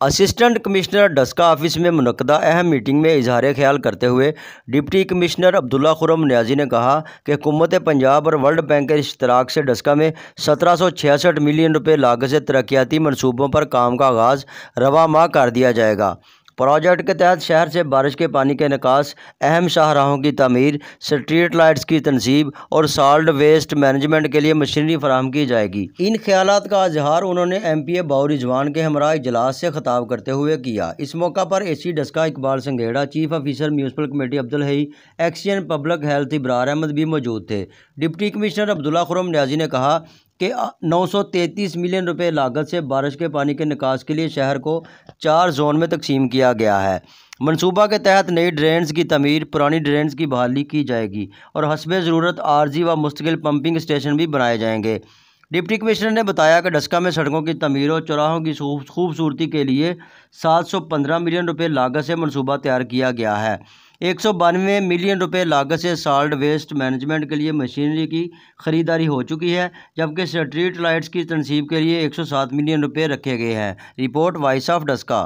Assistant commissioner Daska office में मुनक्कदा अहम meeting में इजहार ख्याल करते हुए डिप्टी कमिश्नर अब्दुल्ला खुर्रम नियाज़ी ने कहा कि हुकूमत पंजाब और वर्ल्ड बैंक के इश्तराक से डस्का में 1766 मिलियन रुपए लागत से तरक्याती मनसूबों पर काम का आगाज़ रवा माह कर दिया जाएगा। प्रोजेक्ट के तहत शहर से बारिश के पानी के निकास, अहम शाहराहों की तमीर, स्ट्रीट लाइट्स की तनसीब और सॉल्ट वेस्ट मैनेजमेंट के लिए मशीनरी फराहम की जाएगी। इन ख्यालात का इजहार उन्होंने MPA बाऊ रिजवान के हमरा इजलास से खिताब करते हुए किया। इस मौका पर AC Daska Iqbal Sanghera, chief officer municipal committee Abdul Hai, XEN public health Ibrar Ahmed भी मौजूद थे। डिप्टी कमिश्नर अब्दुल्ला खुर्रम नियाज़ी ने कहा कि 933 मिलियन रुपए लागत से बारिश के पानी के निकास के लिए शहर को 4 जोन में तकसीम किया गया है। मनसूबा के तहत नई ड्रेन्स की तमीर, पुरानी ड्रेन्स की बहाली की जाएगी और हस्बे ज़रूरत आरजी व मुस्तकिल पंपिंग स्टेशन भी बनाए जाएंगे। डिप्टी कमिश्नर ने बताया कि डस्का में सड़कों की तमीर और चौराहों की खूबसूरती के लिए 715 मिलियन रुपए लागत से मनसूबा तैयार किया गया है। 192 मिलियन रुपए लागत से सॉल्ट वेस्ट मैनेजमेंट के लिए मशीनरी की खरीदारी हो चुकी है, जबकि स्ट्रीट लाइट्स की तनसीब के लिए 107 मिलियन रुपए रखे गए हैं। Report voice of Daska.